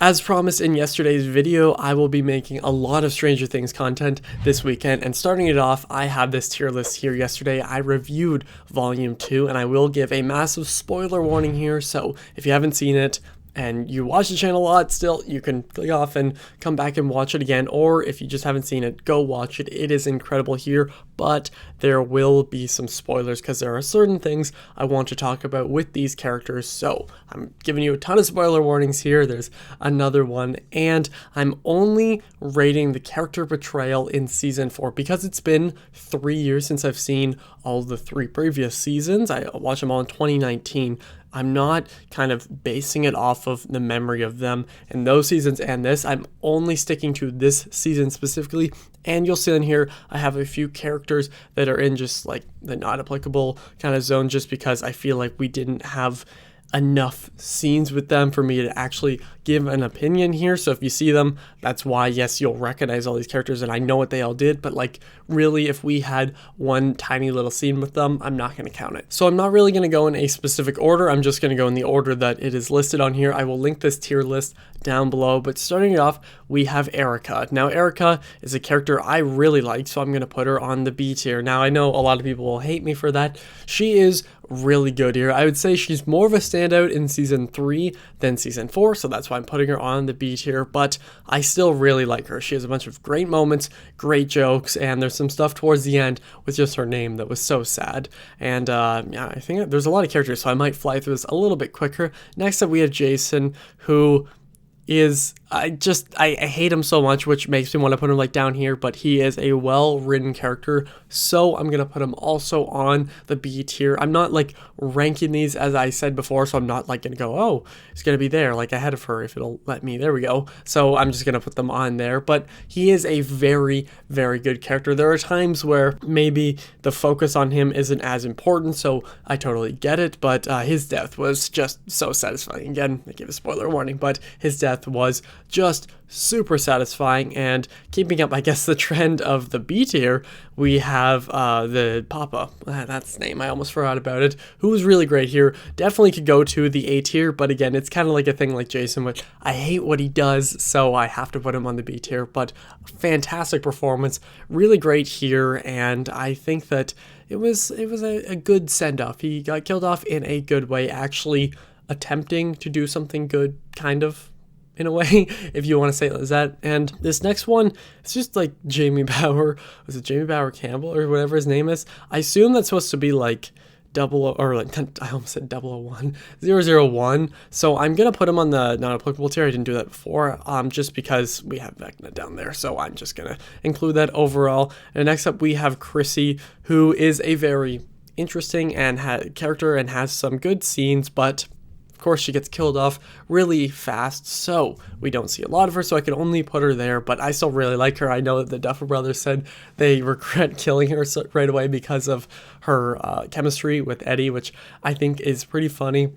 As promised in yesterday's video, I will be making a lot of Stranger Things content this weekend, and starting it off, I have this tier list here. Yesterday, I reviewed Volume 2, and I will give a massive spoiler warning here, so if you haven't seen it, and you watch the channel a lot still, you can click off and come back and watch it again, or if you just haven't seen it, go watch it. It is incredible here, but there will be some spoilers because there are certain things I want to talk about with these characters, so I'm giving you a ton of spoiler warnings here. There's another one, and I'm only rating the character portrayal in Season 4 because it's been 3 years since I've seen all the 3 previous seasons. I watched them all in 2019. I'm not kind of basing it off of the memory of them in those seasons and this. I'm only sticking to this season specifically. And you'll see in here, I have a few characters that are in just like the not applicable kind of zone, just because I feel like we didn't have enough scenes with them for me to actually give an opinion here. So if you see them, that's why, yes, you'll recognize all these characters and I know what they all did, but like really, if we had one tiny little scene with them, I'm not going to count it. So I'm not really going to go in a specific order. I'm just going to go in the order that it is listed on here. I will link this tier list down below, but starting it off, we have Erica. Now Erica is a character I really like, so I'm going to put her on the B tier. Now I know a lot of people will hate me for that. She is really good here. I would say she's more of a standout in Season 3 than Season 4, so that's why I'm putting her on the B tier, but I still really like her. She has a bunch of great moments, great jokes, and there's some stuff towards the end with just her name that was so sad. And yeah, I think there's a lot of characters, so I might fly through this a little bit quicker. Next up, we have Jason, who is, I hate him so much, which makes me want to put him like down here, but he is a well-written character, so I'm gonna put him also on the B tier. I'm not like ranking these as I said before, so I'm not like gonna go, oh, it's gonna be there like ahead of her if it'll let me. There we go. So I'm just gonna put them on there, but he is a very, very good character. There are times where maybe the focus on him isn't as important, so I totally get it, but his death was just so satisfying. Again, I gave a spoiler warning, but his death was just super satisfying. And keeping up, I guess, the trend of the B tier, we have the Papa, that's the name, I almost forgot about it, who was really great here. Definitely could go to the A tier, but again, it's kind of like a thing like Jason, which I hate what he does, so I have to put him on the B tier. But fantastic performance, really great here, and I think that it was a good send-off. He got killed off in a good way, actually attempting to do something good, kind of, in a way, if you want to say it as that. And this next one, it's just like Jamie Bauer. Was it Jamie Bauer Campbell or whatever his name is? I assume that's supposed to be like or like, I almost said 001, 001. So I'm going to put him on the non-applicable tier. I didn't do that before, just because we have Vecna down there. So I'm just going to include that overall. And next up, we have Chrissy, who is a very interesting and character and has some good scenes, but of course, she gets killed off really fast, so we don't see a lot of her, so I can only put her there, but I still really like her. I know that the Duffer Brothers said they regret killing her right away because of her chemistry with Eddie, which I think is pretty funny.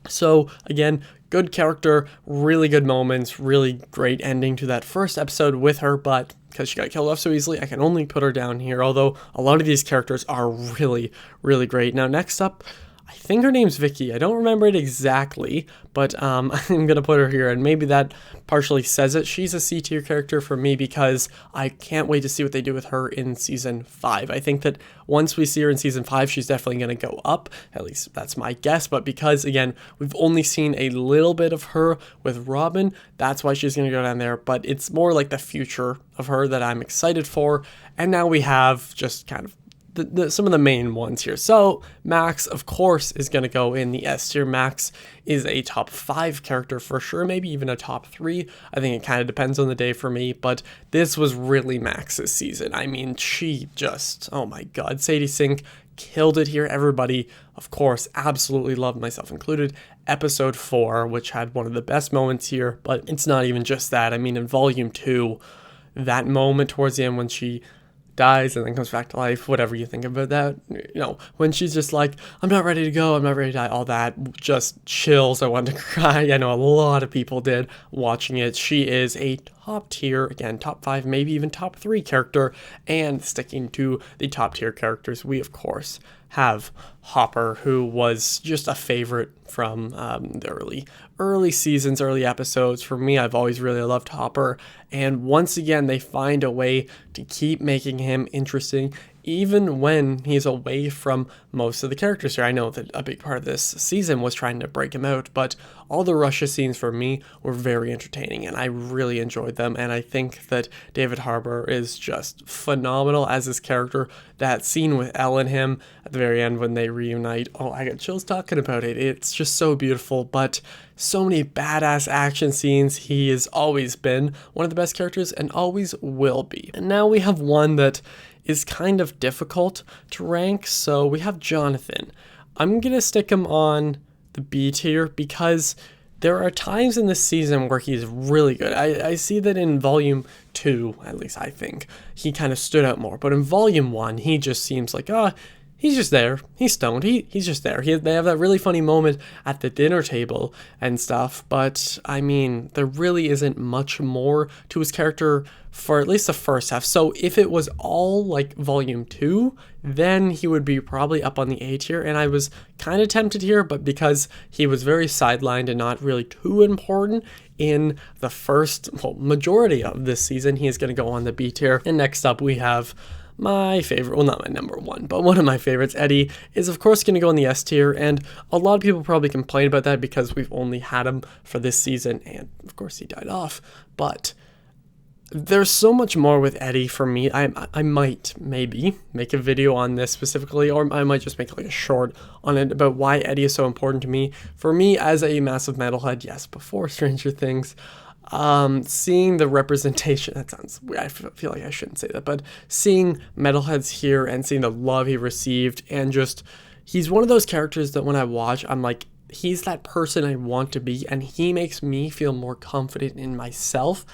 So again, good character, really good moments, really great ending to that first episode with her, but because she got killed off so easily, I can only put her down here, although a lot of these characters are really, really great. Now, next up, I think her name's Vicky. I don't remember it exactly, but I'm going to put her here, and maybe that partially says it. She's a C tier character for me because I can't wait to see what they do with her in Season 5. I think that once we see her in Season 5, she's definitely going to go up. At least that's my guess, but because, again, we've only seen a little bit of her with Robin, that's why she's going to go down there, but it's more like the future of her that I'm excited for, and now we have just kind of some of the main ones here. So Max, of course, is going to go in the S tier. Max is a top 5 character for sure, maybe even a top 3. I think it kind of depends on the day for me, but this was really Max's season. I mean, she just, oh my god, Sadie Sink killed it here. Everybody, of course, absolutely loved, myself included, episode 4, which had one of the best moments here, but it's not even just that. I mean, in Volume 2, that moment towards the end when she dies and then comes back to life, whatever you think about that, you know, when she's just like, I'm not ready to go, I'm not ready to die, all that just chills. I wanted to cry. I know a lot of people did watching it. She is a top tier, again, top 5, maybe even top 3 character. And sticking to the top tier characters, we of course have Hopper, who was just a favorite from the early seasons, early episodes. For me, I've always really loved Hopper, and once again they find a way to keep making him interesting even when he's away from most of the characters here. I know that a big part of this season was trying to break him out, but all the Russia scenes for me were very entertaining and I really enjoyed them, and I think that David Harbour is just phenomenal as this character. That scene with Elle and him at the very end when they reunite, oh, I got chills talking about it. It's just so beautiful, but so many badass action scenes. He has always been one of the best characters and always will be. And now we have one that is kind of difficult to rank, so we have Jonathan. I'm gonna stick him on the B tier because there are times in this season where he's really good. I see that in Volume 2, at least I think, he kind of stood out more. But in Volume 1, he just seems like, he's just there. He's stoned. He's just there. They have that really funny moment at the dinner table and stuff. But, I mean, there really isn't much more to his character for at least the first half. So if it was all like Volume 2, then he would be probably up on the A tier. And I was kind of tempted here, but because he was very sidelined and not really too important in the first majority of this season, he is going to go on the B tier. And next up we have my favorite, well, not my number one, but one of my favorites, Eddie, is of course going to go in the S tier, and a lot of people probably complain about that because we've only had him for this season, and of course he died off, but there's so much more with Eddie for me. I might maybe make a video on this specifically, or I might just make like a short on it about why Eddie is so important to me. For me, as a massive metalhead, yes, before Stranger Things, seeing the representation, that sounds weird, I feel like I shouldn't say that, but seeing metalheads here and seeing the love he received, and just, he's one of those characters that when I watch, I'm like, he's that person I want to be, and he makes me feel more confident in myself.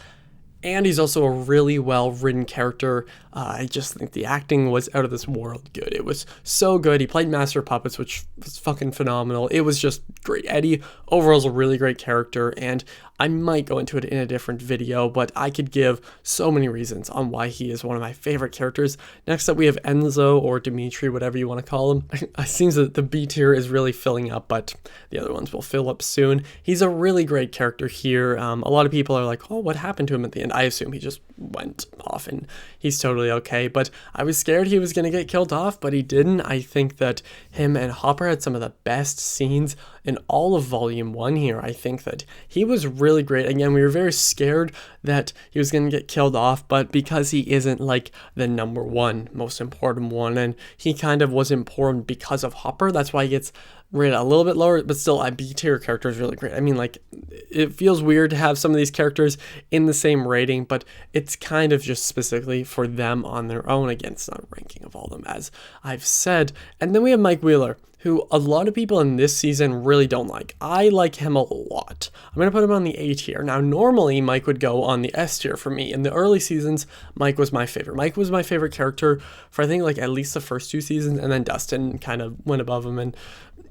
And he's also a really well-written character. I just think the acting was out of this world good. It was so good. He played Master of Puppets, which was fucking phenomenal. It was just great. Eddie overall is a really great character, and I might go into it in a different video, but I could give so many reasons on why he is one of my favorite characters. Next up, we have Enzo, or Dimitri, whatever you want to call him. It seems that the B tier is really filling up, but the other ones will fill up soon. He's a really great character here. A lot of people are like, oh, what happened to him at the end? I assume he just went off and he's totally okay, but I was scared he was going to get killed off, but he didn't. I think that him and Hopper had some of the best scenes in all of Volume 1 here. I think that he was really great. Again, we were very scared that he was going to get killed off, but because he isn't like the number one most important one, and he kind of was important because of Hopper, that's why he gets rated a little bit lower, but still a B tier character is really great. I mean, like, it feels weird to have some of these characters in the same rating, but it's kind of just specifically for them on their own. Again, it's not a ranking of all of them, as I've said. And then we have Mike Wheeler, who a lot of people in this season really don't like. I like him a lot. I'm going to put him on the A tier. Now, normally Mike would go on the S tier for me. In the early seasons, Mike was my favorite. Mike was my favorite character for I think like at least the first 2 seasons, and then Dustin kind of went above him, and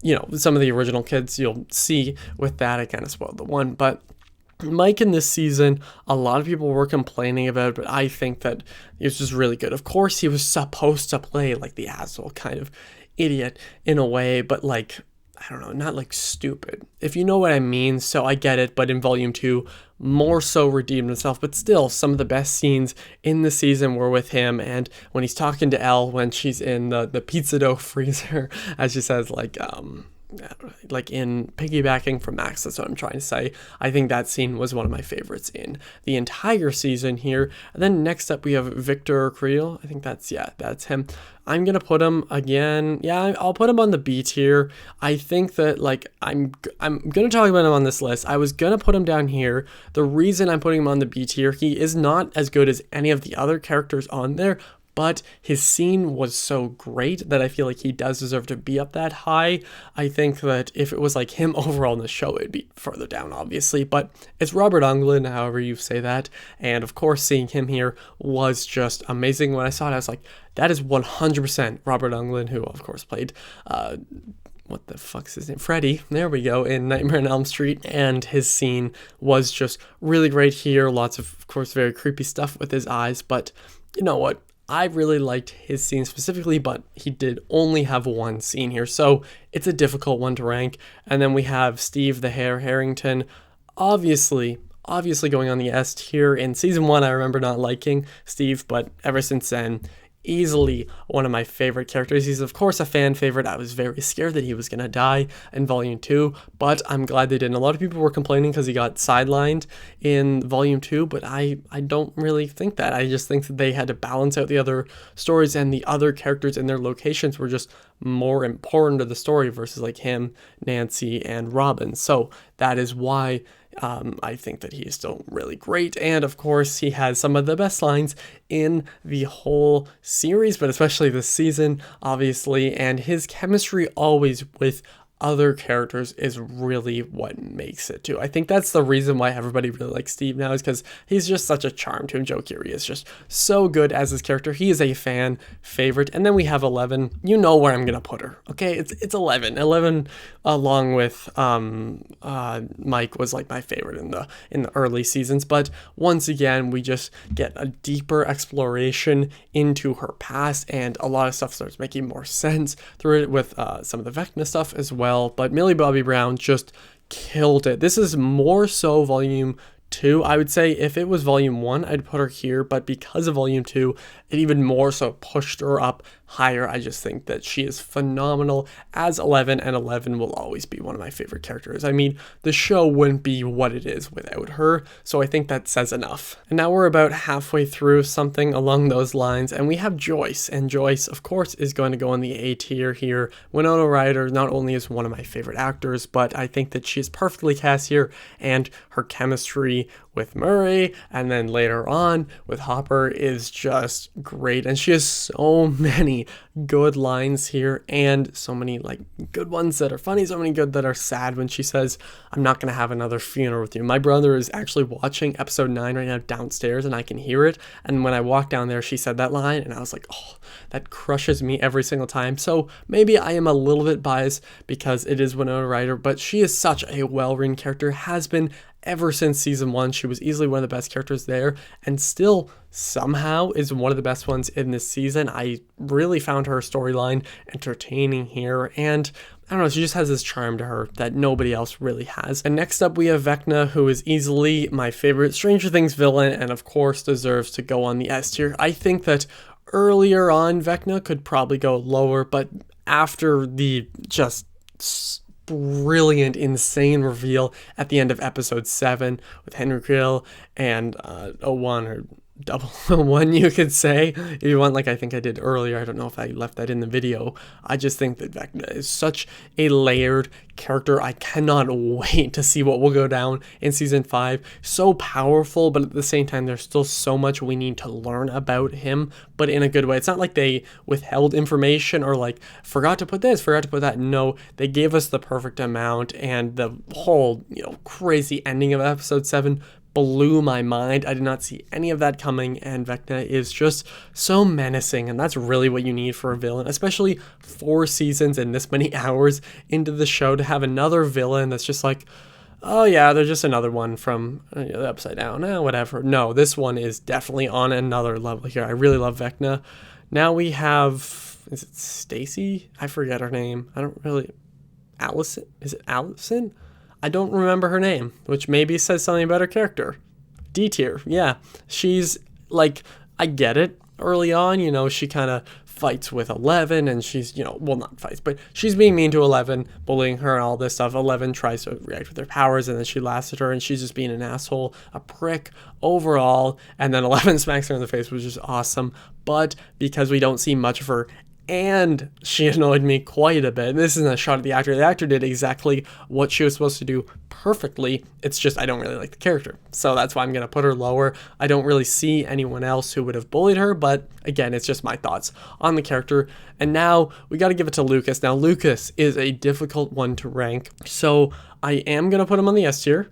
you know, some of the original kids you'll see with that. I kind of spoiled the one, but Mike in this season, a lot of people were complaining about it, but I think that it was just really good. Of course, he was supposed to play like the asshole kind of idiot in a way, but like, I don't know, not like stupid, if you know what I mean. So I get it, but in Volume 2, more so redeemed himself. But still, some of the best scenes in the season were with him, and when he's talking to Elle when she's in the pizza dough freezer, as she says, like in piggybacking from Max, that's what I'm trying to say. I think that scene was one of my favorites in the entire season here. And then next up we have Victor Creel. I think that's him. I'm gonna put him again. Yeah, I'll put him on the B tier. I think that like I'm gonna talk about him on this list. I was gonna put him down here. The reason I'm putting him on the B tier, he is not as good as any of the other characters on there, but his scene was so great that I feel like he does deserve to be up that high. I think that if it was like him overall in the show, it'd be further down, obviously, but it's Robert Englund, however you say that, and of course seeing him here was just amazing. When I saw it, I was like, that is 100% Robert Englund, who of course played what the fuck's his name? Freddy, there we go, in Nightmare on Elm Street, and his scene was just really great here. Lots of course, very creepy stuff with his eyes, but you know what? I really liked his scene specifically, but he did only have one scene here, so it's a difficult one to rank. And then we have Steve the Hare Harrington, obviously going on the S tier. In season 1, I remember not liking Steve, but ever since then, easily one of my favorite characters. He's of course a fan favorite. I was very scared that he was gonna die in volume 2, but I'm glad they didn't. A lot of people were complaining because he got sidelined in volume 2, but I don't really think that. I just think that they had to balance out the other stories, and the other characters and their locations were just more important to the story versus like him, Nancy, and Robin. So that is why I think that he is still really great, and of course he has some of the best lines in the whole series, but especially this season, obviously, and his chemistry always with other characters is really what makes it too. I think that's the reason why everybody really likes Steve now, is because he's just such a charm to him. Joe Keery is just so good as his character. He is a fan favorite. And then we have 11. You know where I'm gonna put her. Okay, it's 11. 11 along with Mike was like my favorite in the early seasons. But once again, we just get a deeper exploration into her past, and a lot of stuff starts making more sense through it with some of the Vecna stuff as well. But Millie Bobby Brown just killed it. This is more so volume 2. I would say if it was volume 1, I'd put her here, but because of volume 2, it even more so pushed her up higher. I just think that she is phenomenal as 11, and 11 will always be one of my favorite characters. I mean, the show wouldn't be what it is without her, so I think that says enough. And now we're about halfway through something along those lines, and we have Joyce, and Joyce, of course, is going to go in the A tier here. Winona Ryder not only is one of my favorite actors, but I think that she is perfectly cast here, and her chemistry with Murray and then later on with Hopper is just great, and she has so many good lines here and so many like good ones that are funny, so many good that are sad when she says, "I'm not gonna have another funeral with you." My brother is actually watching episode 9 right now downstairs, and I can hear it, and when I walked down there she said that line, and I was like, oh, that crushes me every single time. So maybe I am a little bit biased because it is Winona Ryder, but she is such a well-written character, has been ever since season 1. She was easily one of the best characters there, and still somehow is one of the best ones in this season. I really found her storyline entertaining here, and I don't know, she just has this charm to her that nobody else really has. And next up we have Vecna, who is easily my favorite Stranger Things villain, and of course deserves to go on the S tier. I think that earlier on Vecna could probably go lower, but after the just brilliant, insane reveal at the end of episode 7 with Henry Creel and 01 or 001, you could say, if you want, like I think I did earlier. I don't know if I left that in the video. I just think that Vecna is such a layered character. I cannot wait to see what will go down in season 5. So powerful, but at the same time, there's still so much we need to learn about him, but in a good way. It's not like they withheld information or like forgot to put this, forgot to put that. No, they gave us the perfect amount, and the whole, crazy ending of episode 7 blew my mind. I did not see any of that coming, and Vecna is just so menacing, and that's really what you need for a villain, especially 4 seasons and this many hours into the show to have another villain that's just like, oh yeah, they're just another one from the Upside Down, whatever. No, this one is definitely on another level here. I really love Vecna. Now we have, is it Stacy? I forget her name. I don't really, Allison? Is it Allison? I don't remember her name, which maybe says something about her character. D tier, yeah. She's like, I get it. Early on, she kind of fights with 11, and she's, well, not fights, but she's being mean to 11, bullying her and all this stuff. 11 tries to react with her powers, and then she laughs at her, and she's just being an asshole, a prick overall, and then 11 smacks her in the face, which is awesome. But because we don't see much of her, and she annoyed me quite a bit. This isn't a shot at the actor. The actor did exactly what she was supposed to do perfectly. It's just I don't really like the character. So that's why I'm going to put her lower. I don't really see anyone else who would have bullied her, but again, it's just my thoughts on the character. And now we got to give it to Lucas. Now, Lucas is a difficult one to rank. So I am going to put him on the S tier,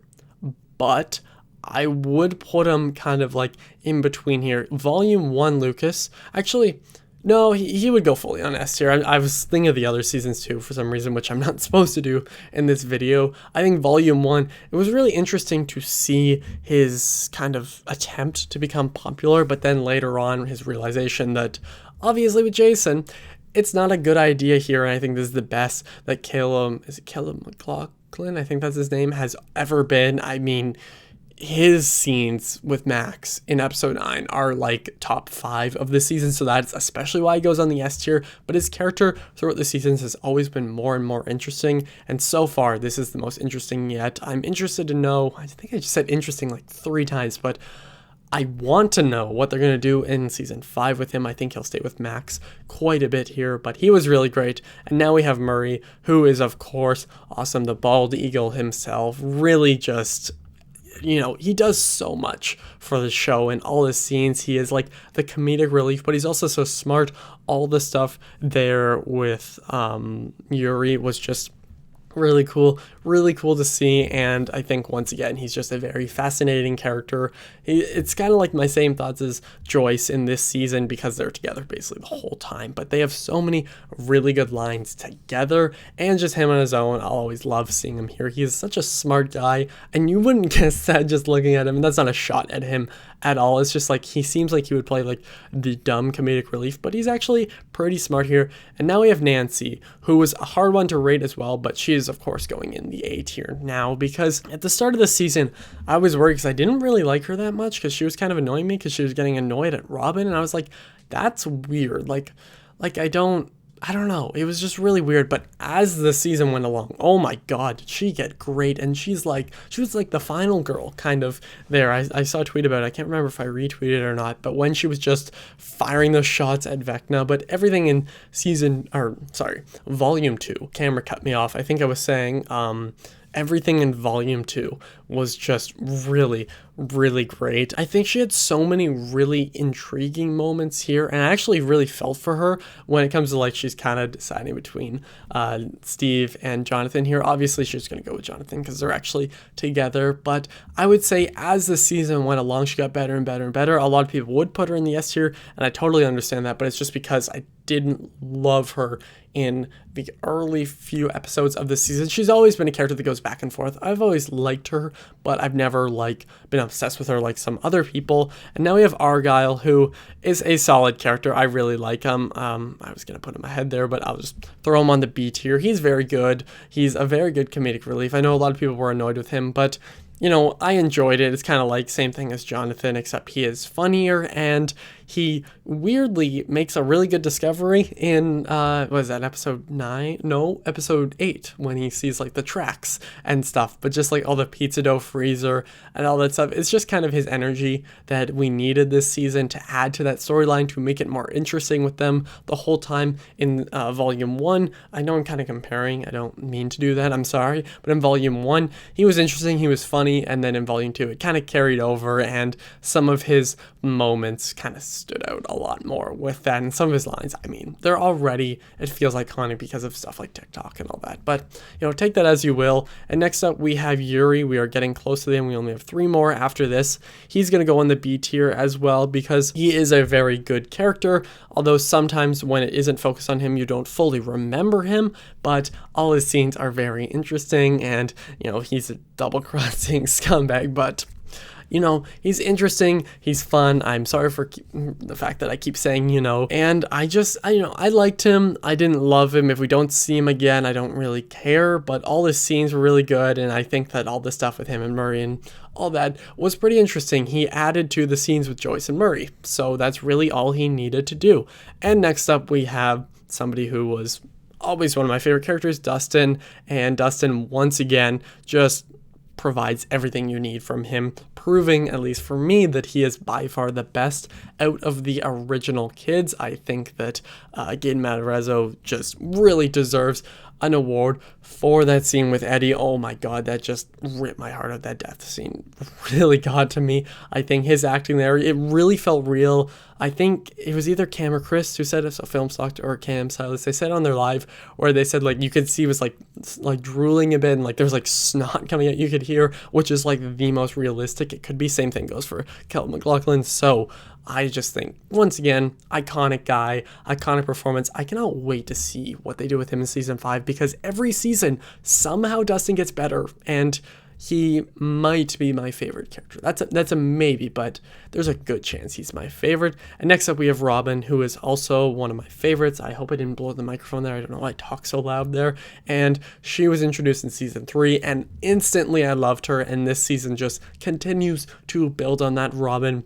but I would put him kind of like in between here. Volume 1 Lucas, actually, No, he would go fully on S tier. I was thinking of the other seasons too for some reason, which I'm not supposed to do in this video. I think Volume 1, it was really interesting to see his kind of attempt to become popular, but then later on his realization that obviously with Jason, it's not a good idea here, and I think this is the best that Caleb McLaughlin, I think that's his name, has ever been. I mean, his scenes with Max in episode 9 are like top 5 of the season, so that's especially why he goes on the S tier, but his character throughout the seasons has always been more and more interesting, and so far this is the most interesting yet. I'm interested to know, I think I just said interesting like 3 times, but I want to know what they're going to do in season 5 with him. I think he'll stay with Max quite a bit here, but he was really great. And now we have Murray, who is of course awesome, the bald eagle himself, really just, you know, he does so much for the show and all his scenes. He is like the comedic relief, but he's also so smart. All the stuff there with Yuri was just really cool to see, and I think once again he's just a very fascinating character. It's kind of like my same thoughts as Joyce in this season because they're together basically the whole time, but they have so many really good lines together, and just him on his own, I'll always love seeing him here. He's such a smart guy, and you wouldn't guess that just looking at him, and that's not a shot at him at all. It's just like he seems like he would play like the dumb comedic relief, but he's actually pretty smart here. And now we have Nancy, who was a hard one to rate as well, but she is of course going in the A tier now, because at the start of the season I was worried because I didn't really like her that much because she was kind of annoying me because she was getting annoyed at Robin, and I was like, that's weird. Like I don't know. It was just really weird. But as the season went along, oh my God, did she get great. And she was like the final girl kind of there. I saw a tweet about it. I can't remember if I retweeted it or not. But when she was just firing those shots at Vecna, but everything in volume 2, camera cut me off. I think I was saying, everything in volume 2 was just really great. I think she had so many really intriguing moments here, and I actually really felt for her when it comes to like she's kind of deciding between Steve and Jonathan here. Obviously she's going to go with Jonathan because they're actually together, but I would say as the season went along she got better and better and better. A lot of people would put her in the S tier, and I totally understand that, but it's just because I didn't love her in the early few episodes of the season. She's always been a character that goes back and forth. I've always liked her, but I've never like been obsessed with her like some other people. And now we have Argyle, who is a solid character. I really like him. I was gonna put him ahead there, but I'll just throw him on the B tier. He's very good. He's a very good comedic relief. I know a lot of people were annoyed with him, but you know, I enjoyed it. It's kind of like same thing as Jonathan, except he is funnier, and he weirdly makes a really good discovery in, what is that, episode 9? No, episode 8, when he sees like the tracks and stuff, but just like all the pizza dough freezer and all that stuff. It's just kind of his energy that we needed this season to add to that storyline, to make it more interesting with them the whole time. In volume 1, I know I'm kind of comparing, I don't mean to do that, I'm sorry, but in volume 1, he was interesting, he was funny, and then in volume 2 it kind of carried over, and some of his moments kind of stood out a lot more with that, and some of his lines, I mean, they're already, it feels iconic because of stuff like TikTok and all that, but you know, take that as you will. And next up we have Yuri. We are getting close to the end. We only have 3 more after this. He's going to go on the B tier as well because he is a very good character, although sometimes when it isn't focused on him you don't fully remember him, but all his scenes are very interesting, and you know, he's a double-crossing scumbag, but you know, he's interesting, he's fun. I'm sorry for the fact that I keep saying, you know, and I liked him. I didn't love him. If we don't see him again, I don't really care, but all his scenes were really good, and I think that all the stuff with him and Murray and all that was pretty interesting. He added to the scenes with Joyce and Murray, so that's really all he needed to do. And next up we have somebody who was always one of my favorite characters, Dustin, and Dustin once again just provides everything you need from him, proving, at least for me, that he is by far the best out of the original kids. I think that Gaten Matarazzo just really deserves an award for that scene with Eddie. Oh my God, that just ripped my heart out. That death scene really got to me. I think his acting there, it really felt real. I think it was either Cam or Chris who said it, so Film Stocked or Cam Silas. They said on their live where they said like you could see he was like drooling a bit, and like there was like snot coming out you could hear, which is like the most realistic it could be. Same thing goes for Caleb McLaughlin. So I just think, once again, iconic guy, iconic performance. I cannot wait to see what they do with him in season 5, because every season, somehow Dustin gets better, and he might be my favorite character. That's a maybe, but there's a good chance he's my favorite. And next up we have Robin, who is also one of my favorites. I hope I didn't blow the microphone there. I don't know why I talk so loud there. And she was introduced in season 3, and instantly I loved her, and this season just continues to build on that. Robin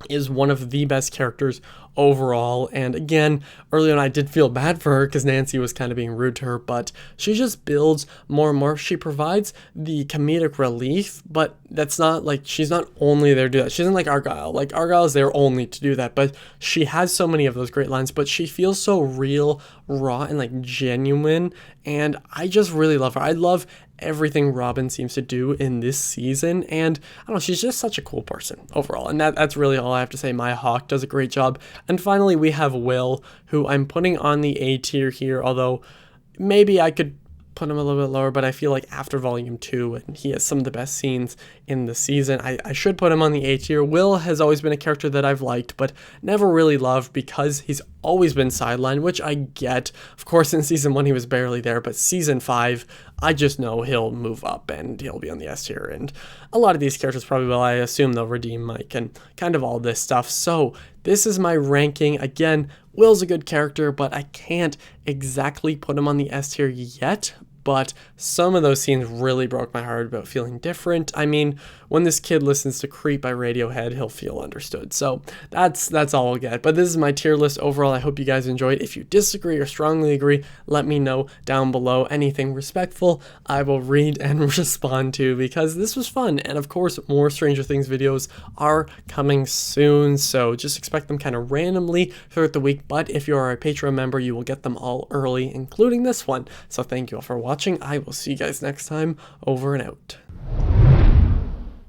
is one of the best characters overall, and again, early on I did feel bad for her because Nancy was kind of being rude to her, but she just builds more and more. She provides the comedic relief, but that's not like, she's not only there to do that. She isn't like Argyle. Like, Argyle is there only to do that, but she has so many of those great lines, but she feels so real, raw, and like genuine, and I just really love her. I love everything Robin seems to do in this season, and I don't know, she's just such a cool person overall, and that's really all I have to say. Maya Hawke does a great job. And finally we have Will, who I'm putting on the A tier here, although maybe I could put him a little bit lower, but I feel like after volume 2, and he has some of the best scenes in the season, I should put him on the A tier. Will has always been a character that I've liked, but never really loved because he's always been sidelined, which I get. Of course, in season 1 he was barely there, but season 5, I just know he'll move up and he'll be on the S tier, and a lot of these characters probably will. I assume they'll redeem Mike and kind of all this stuff. So this is my ranking. Again, Will's a good character, but I can't exactly put him on the S tier yet. But some of those scenes really broke my heart about feeling different. I mean, when this kid listens to Creep by Radiohead, he'll feel understood. So that's all I'll get. But this is my tier list overall. I hope you guys enjoyed. If you disagree or strongly agree, let me know down below. Anything respectful, I will read and respond to, because this was fun. And of course, more Stranger Things videos are coming soon, so just expect them kind of randomly throughout the week. But if you are a Patreon member, you will get them all early, including this one. So thank you all for watching. I will see you guys next time. Over and out.